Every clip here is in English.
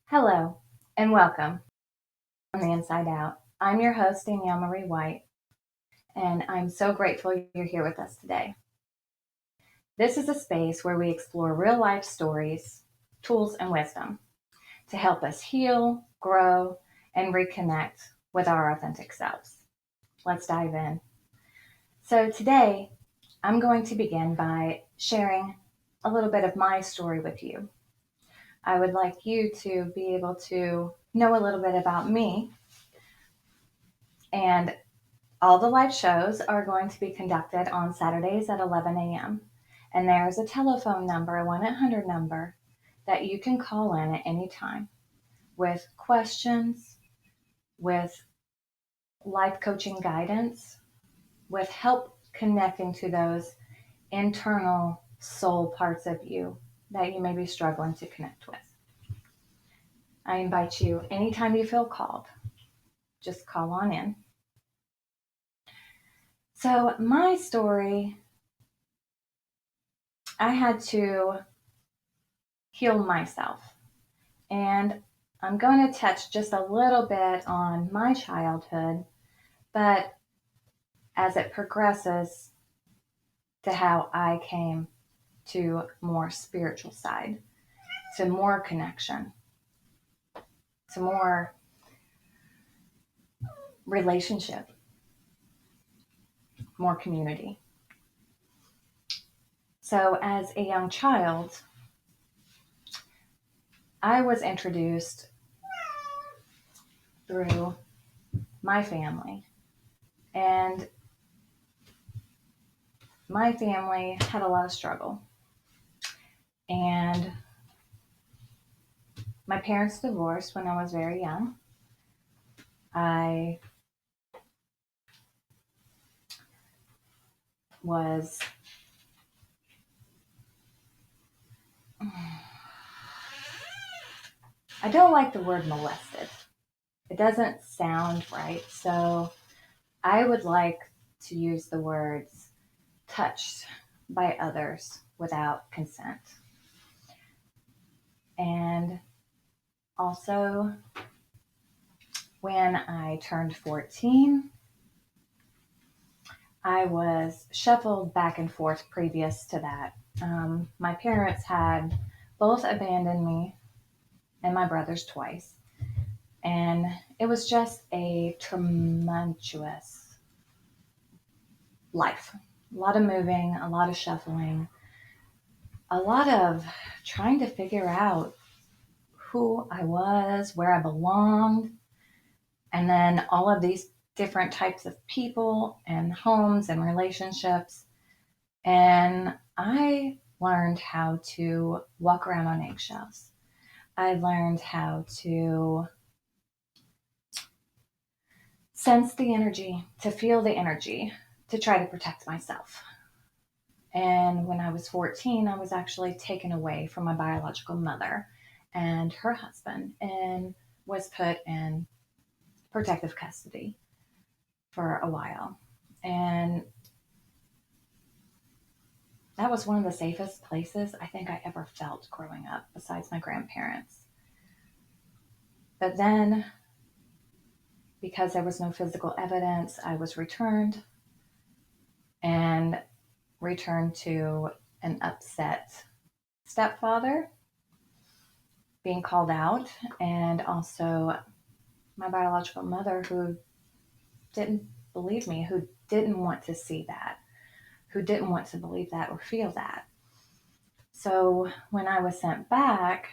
Hello and welcome from the Inside Out. I'm your host, Danielle Marie White, and I'm so grateful you're here with us today. This is a space where we explore real life stories, tools, and wisdom to help us heal, grow, and reconnect with our authentic selves. Let's dive in. So, today I'm going to begin by sharing a little bit of my story with you. I would like you to be able to know a little bit about me, and all the live shows are going to be conducted on Saturdays at 11 a.m. And there's a telephone number, a 1-800 number, that you can call in at any time with questions, with life coaching guidance, with help connecting to those internal soul parts of you that you may be struggling to connect with. I invite you anytime you feel called, just call on in. So, my story, I had to heal myself. And I'm going to touch just a little bit on my childhood, but as it progresses to how I came to more spiritual side, to more connection, to more relationship, more community. So as a young child, I was introduced through my family, and my family had a lot of struggle. And my parents divorced when I was very young. I was I don't like the word molested. It doesn't sound right. So I would like to use the words touched by others without consent. And also, when I turned 14, I was shuffled back and forth previous to that. My parents had both abandoned me and my brothers twice. And it was just a tumultuous life. A lot of moving, a lot of shuffling, a lot of trying to figure out who I was, where I belonged, and then all of these different types of people and homes and relationships. And I learned how to walk around on eggshells. I learned how to sense the energy, to feel the energy, to try to protect myself. And when I was 14, I was actually taken away from my biological mother and her husband and was put in protective custody for a while. And that was one of the safest places I think I ever felt growing up, besides my grandparents. But then, because there was no physical evidence, I was returned and returned to an upset stepfather, being called out, and also my biological mother who didn't believe me, who didn't want to see that, who didn't want to believe that or feel that. So when I was sent back,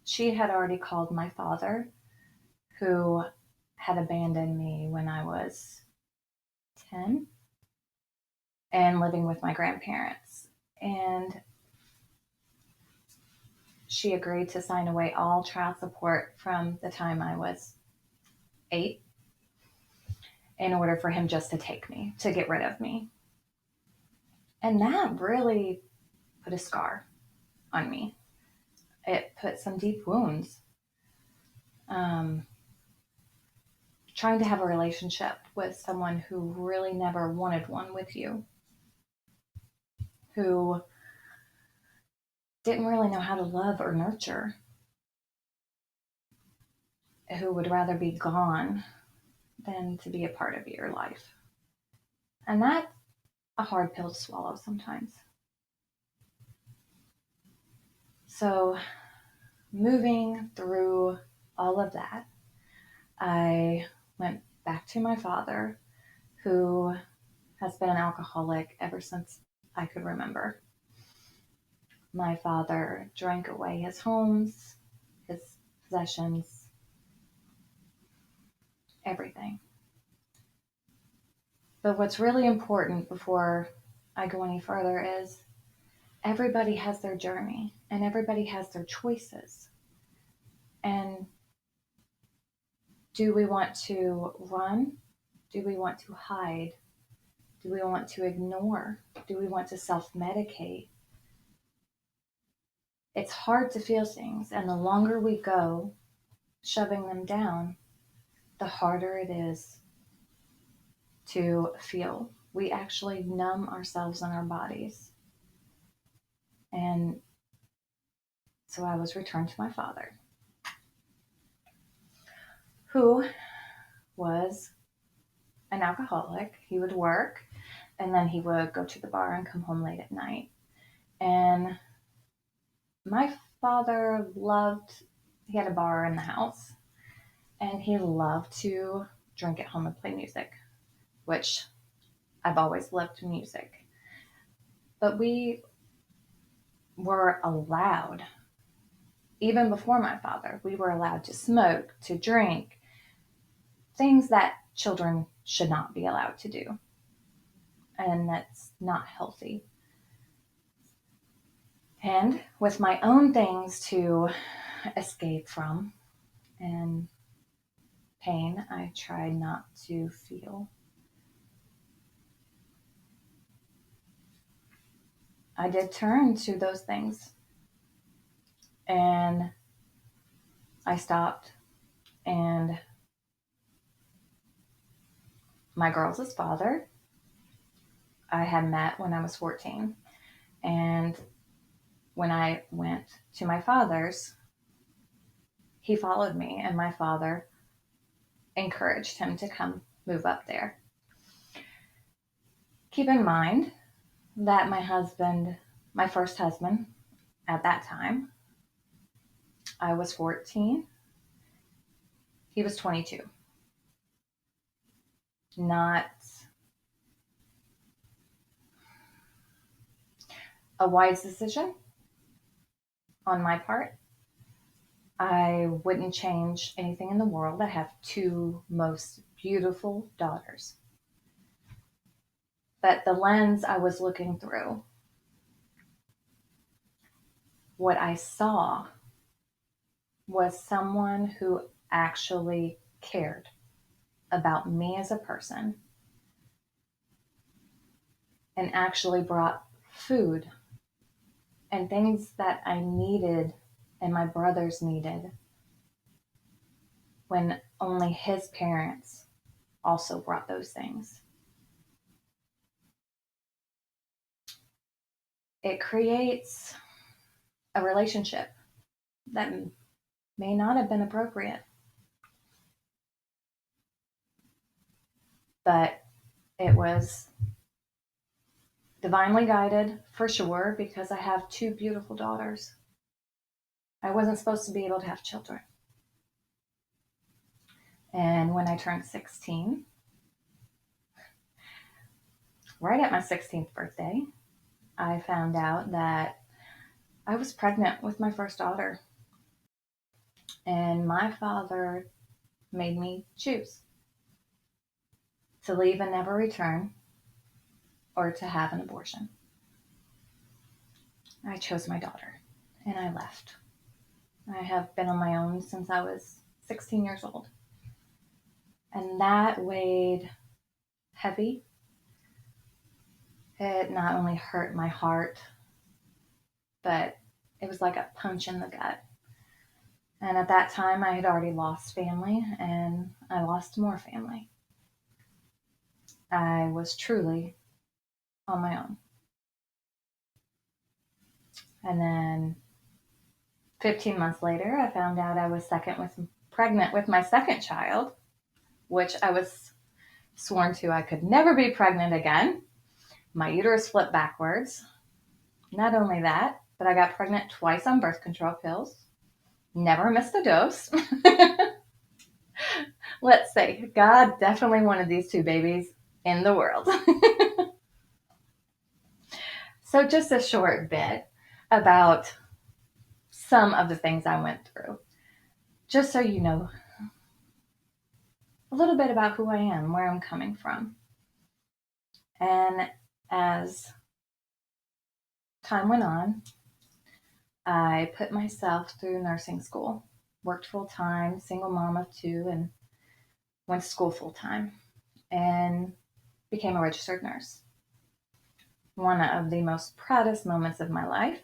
she had already called my father, who had abandoned me when I was 10 and living with my grandparents. And she agreed to sign away all child support from the time I was 8 in order for him just to take me, to get rid of me. And that really put a scar on me. It put some deep wounds. Trying to have a relationship with someone who really never wanted one with you, who didn't really know how to love or nurture. who would rather be gone than to be a part of your life. And that's a hard pill to swallow sometimes. So, moving through all of that, I went back to my father, who has been an alcoholic ever since I could remember. My father drank away his homes, his possessions, everything. But what's really important before I go any further is everybody has their journey and everybody has their choices. And do we want to run? Do we want to hide? Do we want to ignore? Do we want to self-medicate? It's hard to feel things, and the longer we go shoving them down, the harder it is to feel. We actually numb ourselves and our bodies. And so I was returned to my father, who was an alcoholic. He would work and then he would go to the bar and come home late at night. And my father he had a bar in the house and he loved to drink at home and play music, which I've always loved music. But we were allowed, even before my father, we were allowed to smoke, to drink, things that children should not be allowed to do. And that's not healthy. And with my own things to escape from and pain, I tried not to feel. I did turn to those things and I stopped, and my girls' father I had met when I was 14. And when I went to my father's, he followed me, and my father encouraged him to come move up there. Keep in mind that my first husband, at that time, I was 14. He was 22. Not a wise decision on my part. I wouldn't change anything in the world. I have two most beautiful daughters. But the lens I was looking through, what I saw was someone who actually cared about me as a person and actually brought food and things that I needed and my brothers needed when only his parents also brought those things. It creates a relationship that may not have been appropriate, but it was divinely guided for sure, because I have two beautiful daughters. I wasn't supposed to be able to have children. And when I turned 16, right at my 16th birthday, I found out that I was pregnant with my first daughter. And my father made me choose to leave and never return, or to have an abortion. I chose my daughter and I left. I have been on my own since I was 16 years old. And that weighed heavy. It not only hurt my heart, but it was like a punch in the gut. And at that time, I had already lost family, and I lost more family. I was truly on my own. And then 15 months later, I found out I was pregnant with my second child, which I was sworn to I could never be pregnant again. My uterus flipped backwards. Not only that, but I got pregnant twice on birth control pills. Never missed a dose. Let's say God definitely wanted these two babies in the world. So just a short bit about some of the things I went through, just so you know a little bit about who I am, where I'm coming from. And as time went on, I put myself through nursing school, worked full time, single mom of two, and went to school full time and became a registered nurse. One of the most proudest moments of my life.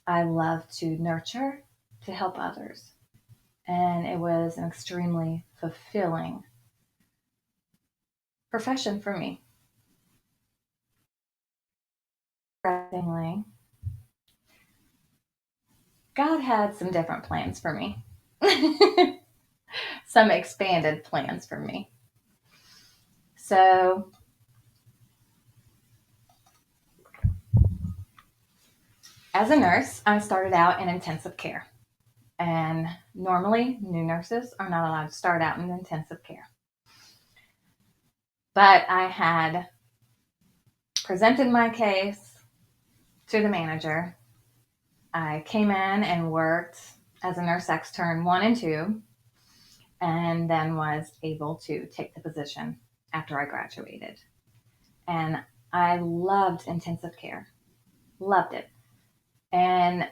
I love to nurture, to help others. And it was an extremely fulfilling profession for me. Interestingly, God had some different plans for me. Some expanded plans for me. So as a nurse, I started out in intensive care. And normally, new nurses are not allowed to start out in intensive care. But I had presented my case to the manager. I came in and worked as a nurse extern 1 and 2, and then was able to take the position after I graduated. And I loved intensive care, loved it. And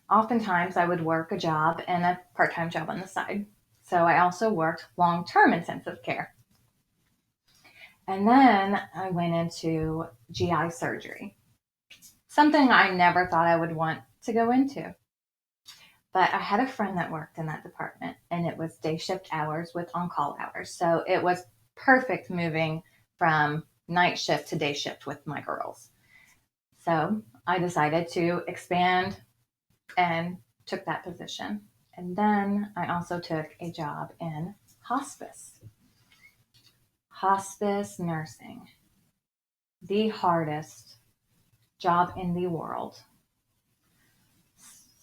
oftentimes I would work a job and a part-time job on the side. So I also worked long-term intensive care. And then I went into GI surgery, something I never thought I would want to go into. But I had a friend that worked in that department, and it was day shift hours with on-call hours. So it was perfect moving from night shift to day shift with my girls. So I decided to expand and took that position. And then I also took a job in hospice. Hospice nursing, the hardest job in the world.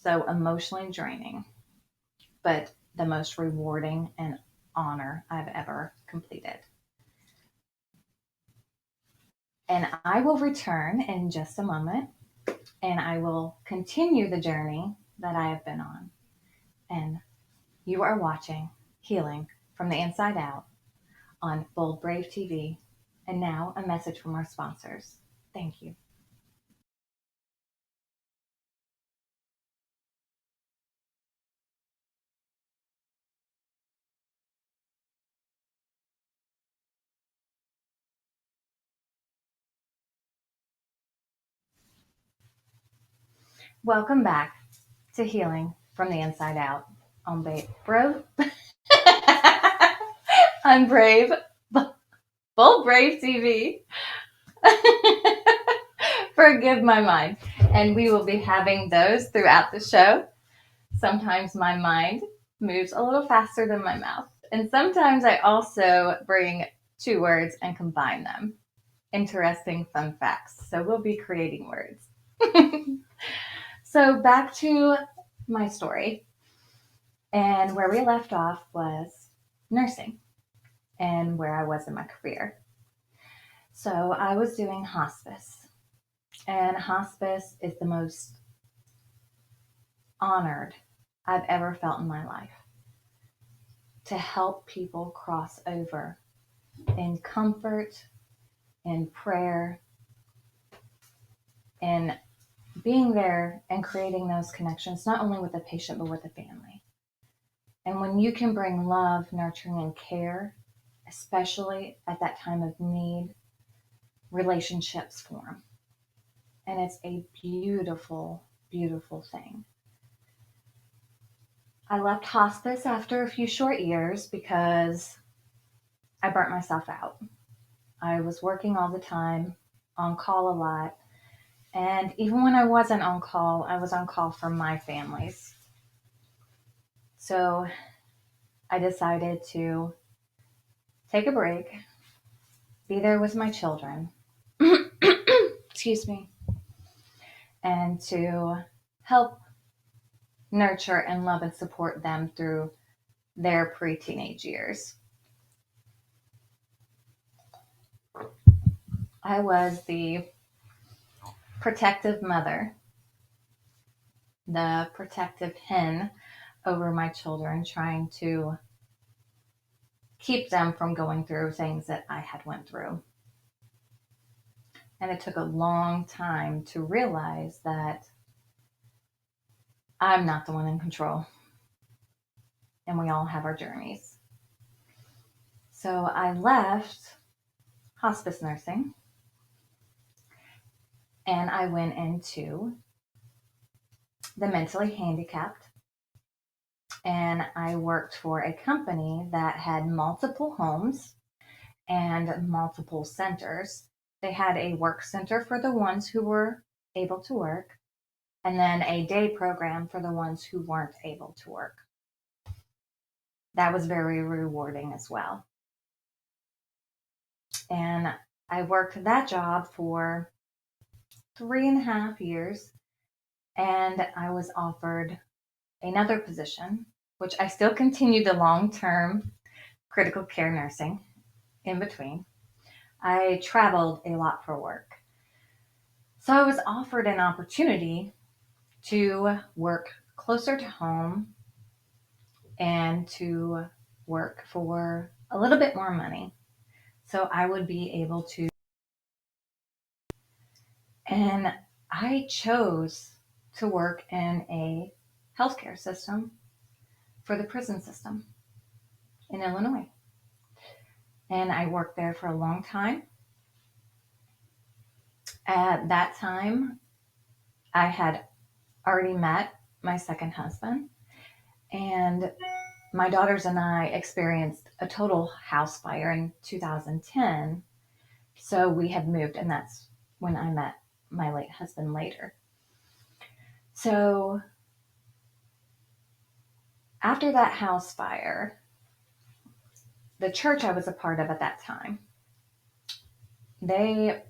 So emotionally draining, but the most rewarding and honor I've ever completed. And I will return in just a moment, and I will continue the journey that I have been on. And you are watching Healing from the Inside Out on Bold Brave TV. And now a message from our sponsors. Thank you. Welcome back to Healing from the Inside Out on Bro. I'm Brave, Bold Brave TV. Forgive my mind. And we will be having those throughout the show. Sometimes my mind moves a little faster than my mouth. And sometimes I also bring two words and combine them. Interesting fun facts. So we'll be creating words. So back to my story. And where we left off was nursing and where I was in my career. So I was doing hospice. And hospice is the most honored I've ever felt in my life. To help people cross over in comfort, in prayer, in being there and creating those connections, not only with the patient, but with the family. And when you can bring love, nurturing, and care, especially at that time of need, relationships form. And it's a beautiful, beautiful thing. I left hospice after a few short years because I burnt myself out. I was working all the time, on call a lot. And even when I wasn't on call, I was on call for my families. So I decided to take a break, be there with my children, excuse me, and to help nurture and love and support them through their pre-teenage years. I was the protective mother, the protective hen over my children, trying to keep them from going through things that I had went through. And it took a long time to realize that I'm not the one in control, and we all have our journeys. So I left hospice nursing and I went into the mentally handicapped, and I worked for a company that had multiple homes and multiple centers. They had a work center for the ones who were able to work, and then a day program for the ones who weren't able to work. That was very rewarding as well. And I worked that job for 3.5 years, and I was offered another position, which I still continued the long term critical care nursing in between. I traveled a lot for work. So I was offered an opportunity to work closer to home and to work for a little bit more money. So I would be able to. And I chose to work in a healthcare system for the prison system in Illinois. And I worked there for a long time. At that time, I had already met my second husband, and my daughters and I experienced a total house fire in 2010. So we had moved, and that's when I met my late husband later. So after that house fire, the church I was a part of at that time, they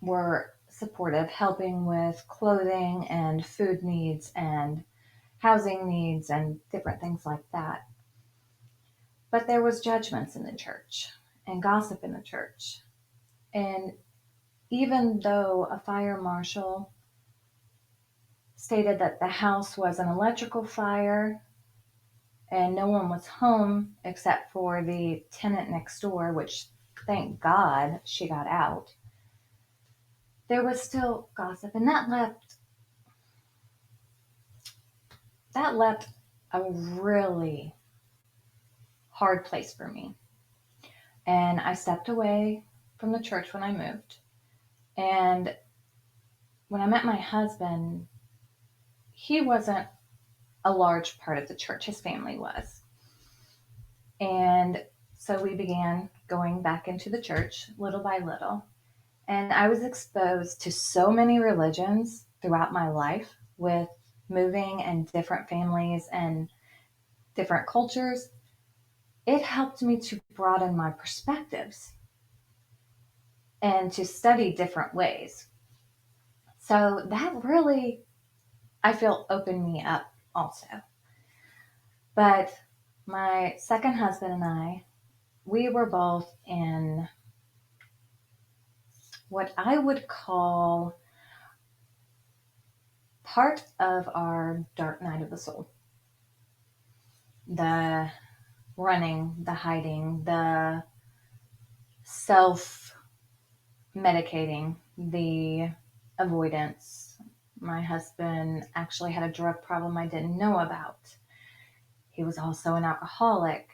were supportive, helping with clothing and food needs and housing needs and different things like that. But there was judgments in the church and gossip in the church. And even though a fire marshal stated that the house was an electrical fire and no one was home except for the tenant next door, which thank God she got out, there was still gossip, and that left a really hard place for me. And I stepped away from the church when I moved. And when I met my husband, he wasn't a large part of the church. His family was. And so we began going back into the church little by little. And I was exposed to so many religions throughout my life with moving and different families and different cultures. It helped me to broaden my perspectives and to study different ways. So that really, I feel, opened me up also. But my second husband and I, we were both in what I would call part of our dark night of the soul. The running, the hiding, the self medicating, the avoidance. My husband actually had a drug problem I didn't know about. He was also an alcoholic.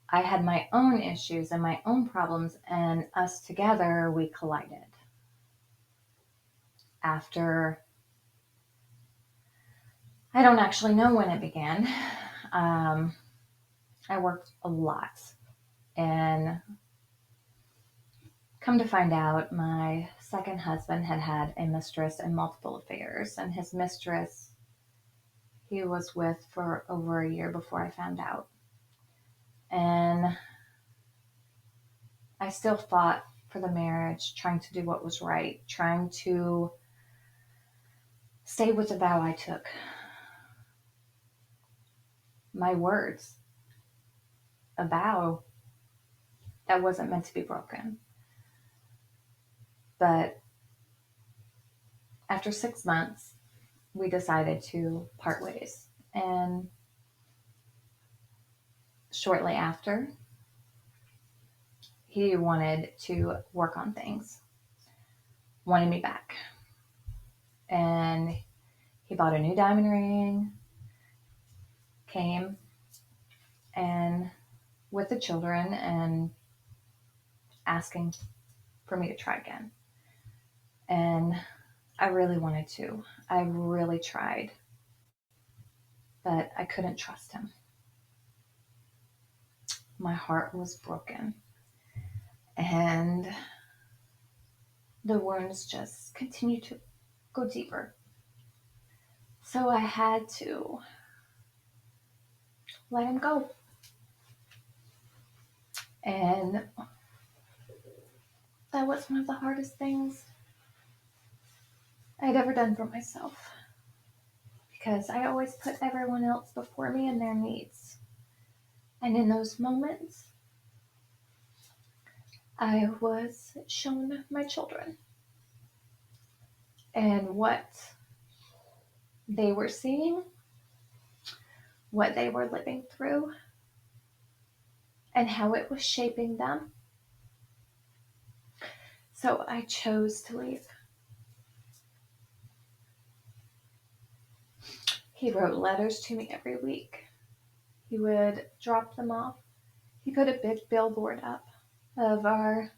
I had my own issues and my own problems, and us together, we collided. After, I don't actually know when it began. I worked a lot, and come to find out, my second husband had had a mistress and multiple affairs, and his mistress, he was with for over a year before I found out. And I still fought for the marriage, trying to do what was right, trying to stay with the vow I took. My words, a vow that wasn't meant to be broken. But after 6 months, we decided to part ways. And shortly after, he wanted to work on things, wanted me back. And he bought a new diamond ring, came and with the children and asking for me to try again. And I really wanted to. I really tried, but I couldn't trust him. My heart was broken. And the wounds just continued to go deeper. So I had to let him go. And that was one of the hardest things I'd ever done for myself, because I always put everyone else before me and their needs. And in those moments, I was shown my children and what they were seeing, what they were living through, and how it was shaping them. So I chose to leave. He wrote letters to me every week. He would drop them off. He put a big billboard up of our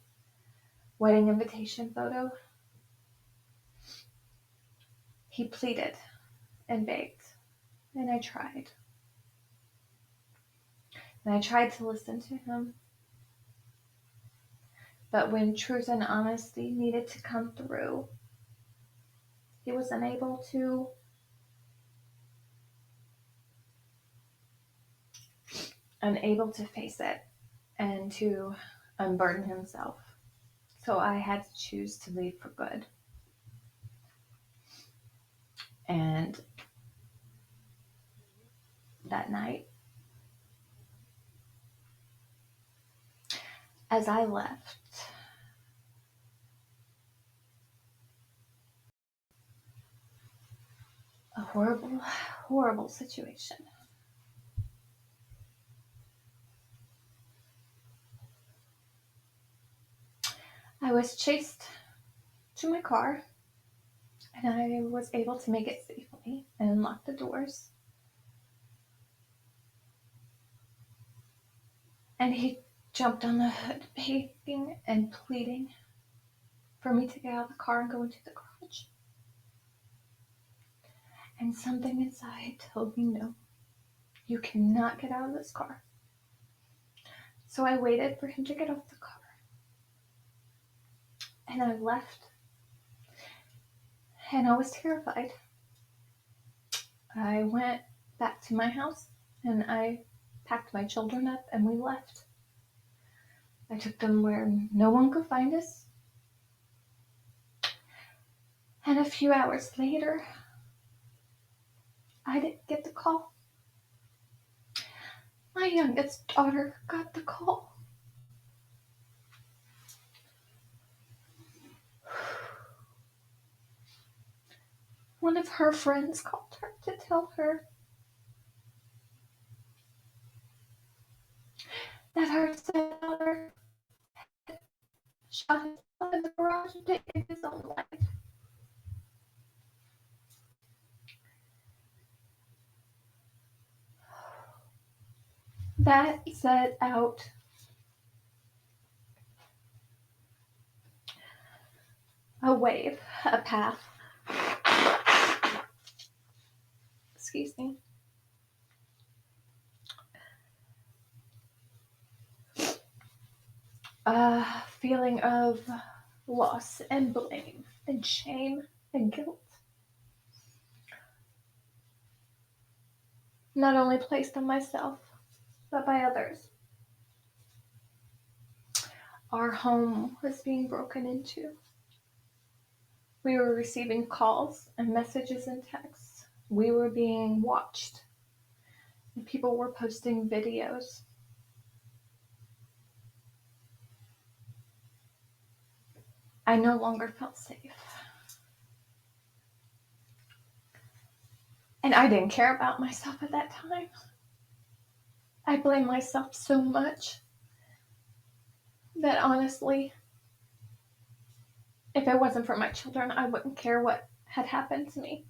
wedding invitation photo. He pleaded and begged, and I tried. And I tried to listen to him. But when truth and honesty needed to come through, he was unable to. Unable to face it and to unburden himself. So I had to choose to leave for good. And that night, as I left, a horrible, horrible situation. I was chased to my car, and I was able to make it safely and unlock the doors. And he jumped on the hood, begging and pleading for me to get out of the car and go into the garage. And something inside told me, no, you cannot get out of this car. So I waited for him to get off the car. And I left. And I was terrified. I went back to my house and I packed my children up and we left. I took them where no one could find us. And a few hours later, I didn't get the call. My youngest daughter got the call. One of her friends called her to tell her that her stepdaughter shot himself in the garage and taken his own life. That set out a wave, a path. Excuse me. A feeling of loss and blame and shame and guilt. not only placed on myself, but by others. Our home was being broken into. We were receiving calls and messages and texts. We were being watched. And people were posting videos. I no longer felt safe. And I didn't care about myself at that time. I blamed myself so much that honestly, if it wasn't for my children, I wouldn't care what had happened to me.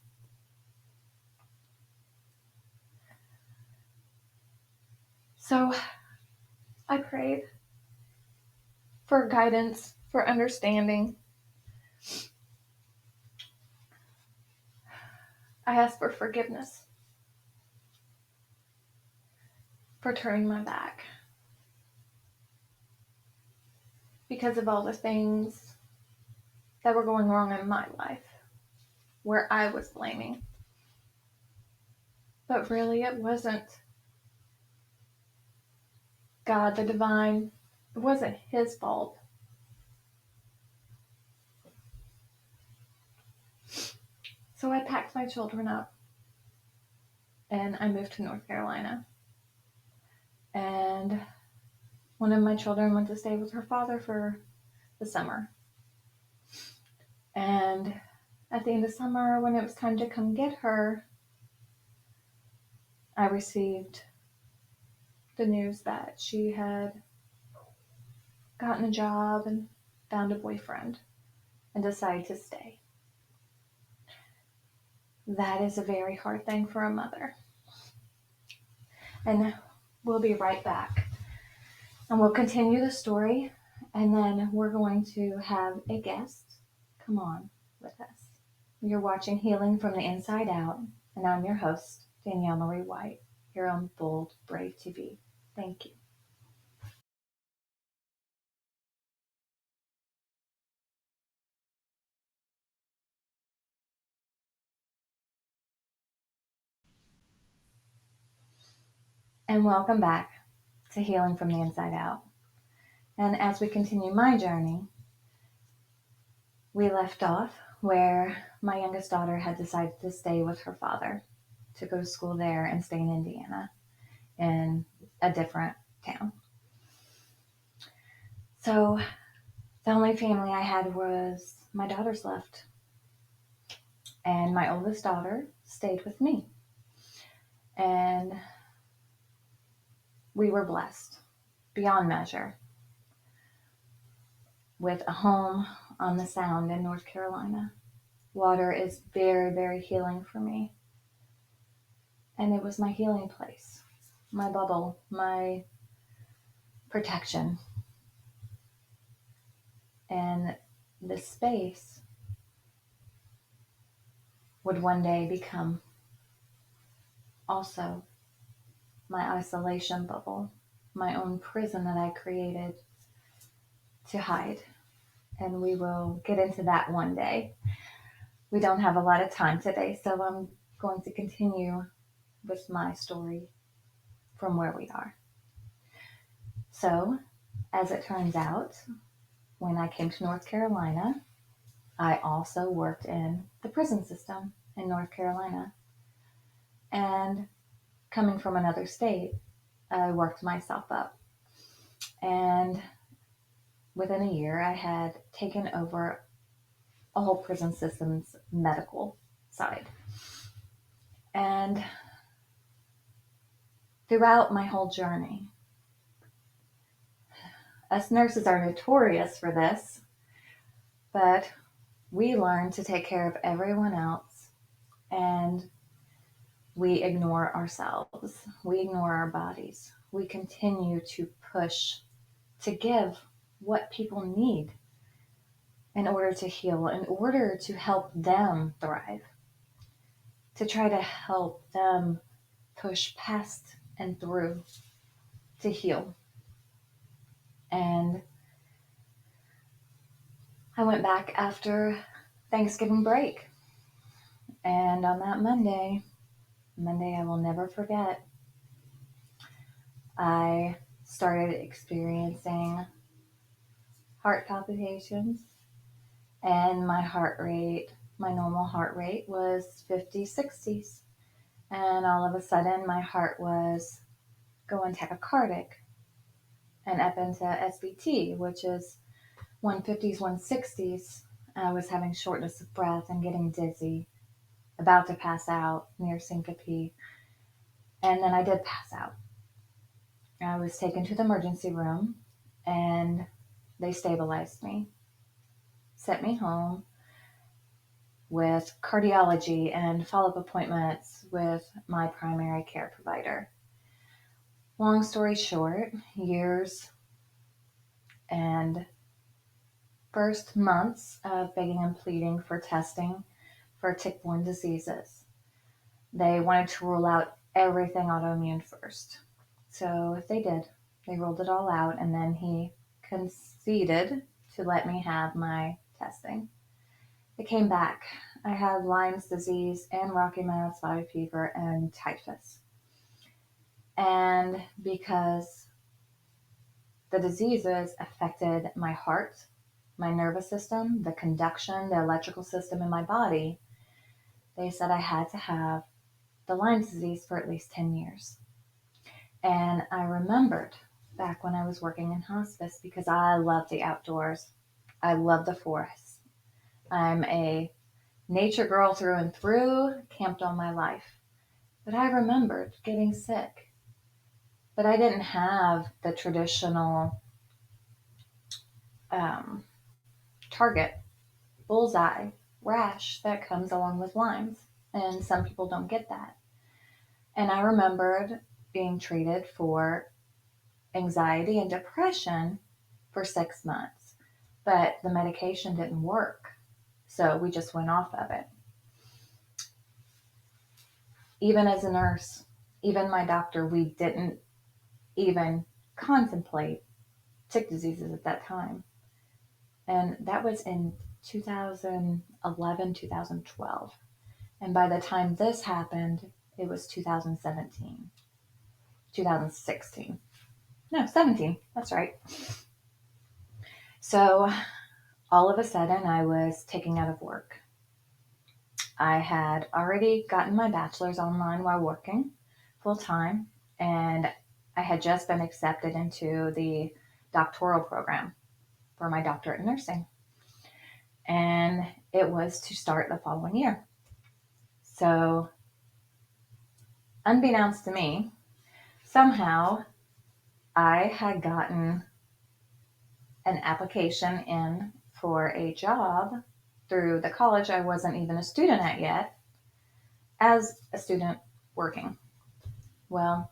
So I prayed for guidance, for understanding. I asked for forgiveness for turning my back because of all the things that were going wrong in my life where I was blaming. But really, it wasn't God, the divine. It wasn't his fault. So I packed my children up and I moved to North Carolina. And one of my children went to stay with her father for the summer. And at the end of summer, when it was time to come get her, I received the news that she had gotten a job and found a boyfriend and decided to stay. That is a very hard thing for a mother. And we'll be right back. And we'll continue the story, and then we're going to have a guest come on with us. You're watching Healing from the Inside Out, and I'm your host, Danielle Marie White, here on Bold Brave TV. Thank you. And welcome back to Healing from the Inside Out. And as we continue my journey, we left off where my youngest daughter had decided to stay with her father, to go to school there and stay in Indiana in a different town. So the only family I had was my daughters left. And my oldest daughter stayed with me. And we were blessed beyond measure with a home on the Sound in North Carolina. Water is very, very healing for me. And it was my healing place, my bubble, my protection. And this space would one day become also my isolation bubble, my own prison that I created to hide. And we will get into that one day. We don't have a lot of time today, so I'm going to continue with my story from where we are. So, as it turns out, when I came to North Carolina, I also worked in the prison system in North Carolina. And coming from another state, I worked myself up. And within a year, I had taken over a whole prison system's medical side. And throughout my whole journey, us nurses are notorious for this, but we learn to take care of everyone else and we ignore ourselves. We ignore our bodies. We continue to push to give what people need in order to heal, in order to help them thrive, to try to help them push past and through to heal. And I went back after Thanksgiving break. And on that Monday, Monday I will never forget. I started experiencing heart palpitations, and my heart rate, my normal heart rate was 50, 60s. And all of a sudden, my heart was going tachycardic and up into SBT, which is 150s, 160s. I was having shortness of breath and getting dizzy, about to pass out, near syncope. And then I did pass out. I was taken to the emergency room and they stabilized me, sent me home with cardiology and follow-up appointments with my primary care provider. Long story short, years and first months of begging and pleading for testing for tick-borne diseases. They wanted to rule out everything autoimmune first. So they did. They ruled it all out, and then he conceded to let me have my testing. It came back. I had Lyme's disease and Rocky Mountain spotted fever and typhus. And because the diseases affected my heart, my nervous system, the conduction, the electrical system in my body, they said I had to have the Lyme's disease for at least 10 years. And I remembered back when I was working in hospice, because I love the outdoors. I love the forest. I'm a nature girl through and through, camped all my life. But I remembered getting sick. But I didn't have the traditional target, bullseye, rash that comes along with Lyme's. And some people don't get that. And I remembered being treated for anxiety and depression for 6 months, but the medication didn't work. So we just went off of it. Even as a nurse, even my doctor, we didn't even contemplate tick diseases at that time. And that was in 2011, 2012. And by the time this happened, it was 2017, 2016. No, 17. That's right. So all of a sudden, I was taken out of work. I had already gotten my bachelor's online while working full time, and I had just been accepted into the doctoral program for my doctorate in nursing. And it was to start the following year. So, unbeknownst to me, somehow I had gotten an application in for a job through the college I wasn't even a student at yet, as a student working. Well,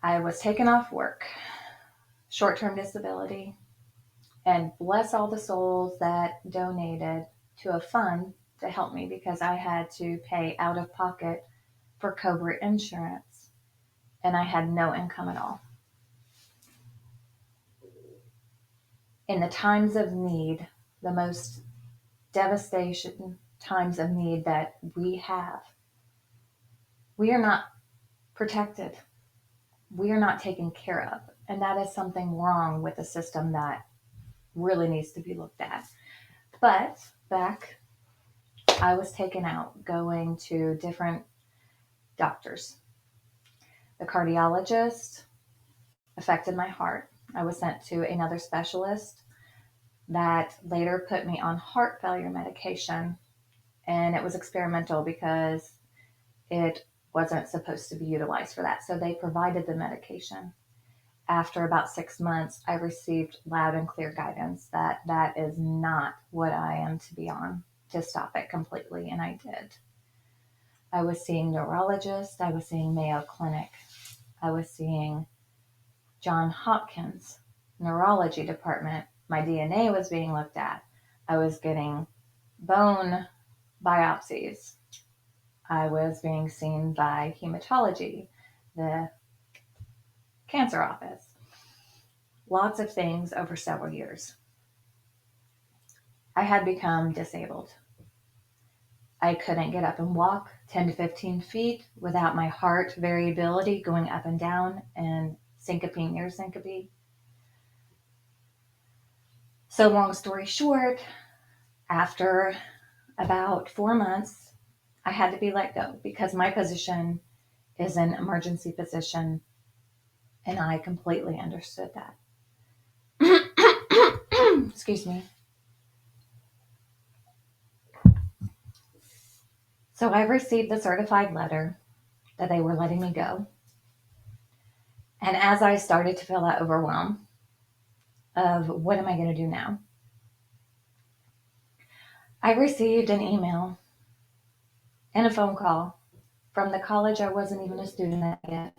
I was taken off work, short-term disability, and bless all the souls that donated to a fund to help me, because I had to pay out of pocket for Cobra insurance and I had no income at all. In the times of need, the most devastation times of need that we have, we are not protected. We are not taken care of. And that is something wrong with the system that really needs to be looked at. But back, I was taken out going to different doctors. The cardiologist affected my heart. I was sent to another specialist that later put me on heart failure medication. And it was experimental because it wasn't supposed to be utilized for that. So they provided the medication. After about 6 months, I received loud and clear guidance that that is not what I am to be on, to stop it completely. And I did. I was seeing neurologists. I was seeing Mayo Clinic. I was seeing John Hopkins neurology department. My DNA was being looked at. I was getting bone biopsies. I was being seen by hematology, the cancer office. Lots of things over several years. I had become disabled. I couldn't get up and walk 10 to 15 feet without my heart variability going up and down and syncope near syncope. So long story short, after about 4 months, I had to be let go because my position is an emergency position, and I completely understood that. Excuse me. So I received the certified letter that they were letting me go. And as I started to feel that overwhelm of what am I going to do now, I received an email and a phone call from the college I wasn't even a student at yet,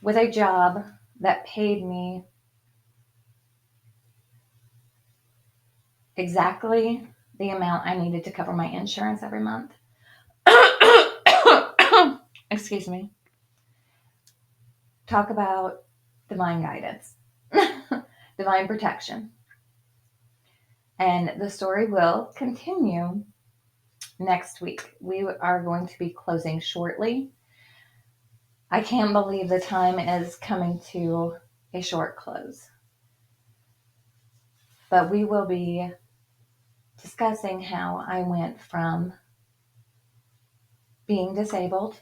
with a job that paid me exactly the amount I needed to cover my insurance every month. Excuse me. Talk about divine guidance, divine protection. And the story will continue next week. We are going to be closing shortly. I can't believe the time is coming to a short close. But we will be discussing how I went from being disabled,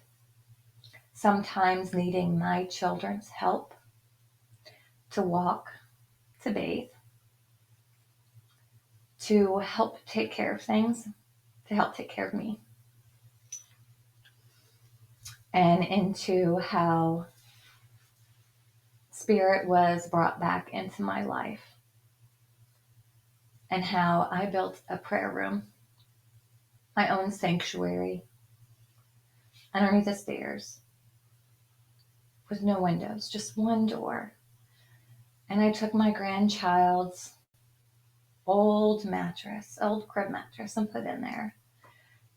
sometimes needing my children's help to walk, to bathe, to help take care of things, to help take care of me, and into how spirit was brought back into my life, and how I built a prayer room, my own sanctuary, underneath the stairs, with no windows, just one door. And I took my grandchild's old mattress, old crib mattress, and put in there.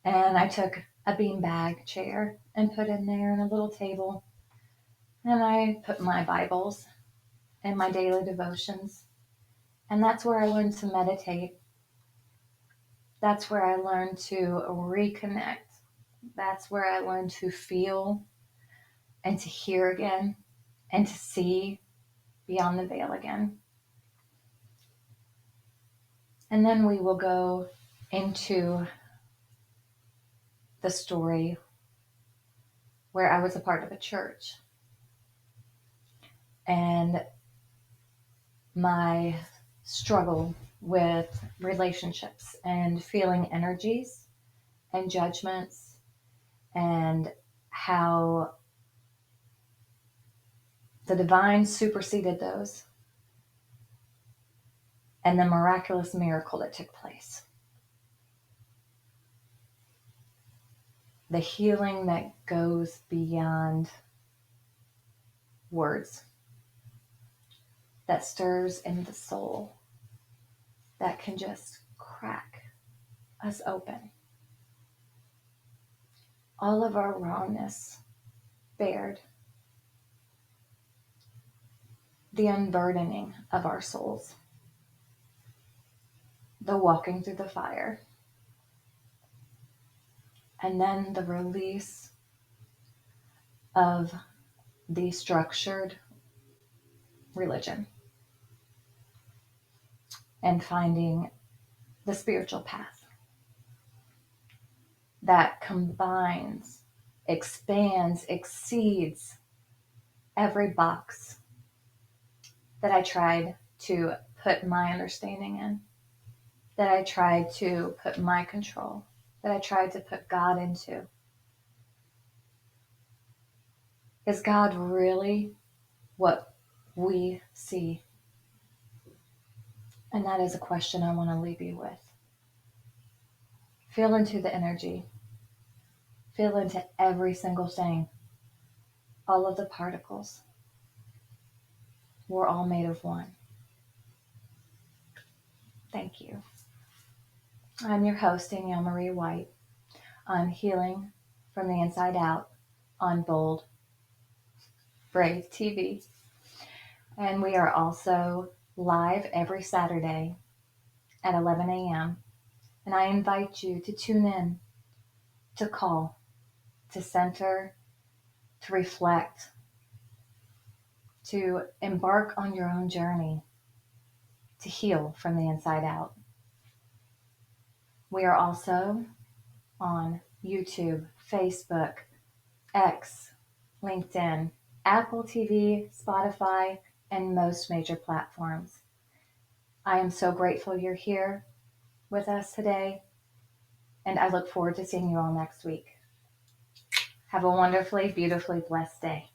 And I took a beanbag chair and put in there, and a little table. And I put my Bibles and my daily devotions. And that's where I learned to meditate. That's where I learned to reconnect. That's where I learned to feel and to hear again and to see beyond the veil again. And then we will go into the story where I was a part of a church. And my struggle with relationships and feeling energies and judgments, and how the divine superseded those, and the miraculous miracle that took place. The healing that goes beyond words, that stirs in the soul, that can just crack us open. All of our rawness bared, the unburdening of our souls, the walking through the fire, and then the release of the structured religion, and finding the spiritual path that combines, expands, exceeds every box that I tried to put my understanding in, that I tried to put my control, that I tried to put God into. Is God really what we see? And that is a question I want to leave you with. Feel into the energy. Feel into every single thing. All of the particles. We're all made of one. Thank you. I'm your host, Danielle Marie White. I'm healing from the inside out on Bold, Brave TV. And we are also live every Saturday at 11 a.m. And I invite you to tune in, to call, to center, to reflect, to embark on your own journey, to heal from the inside out. We are also on YouTube, Facebook, X, LinkedIn, Apple TV, Spotify, and most major platforms. I am so grateful you're here with us today, and I look forward to seeing you all next week. Have a wonderfully, beautifully blessed day.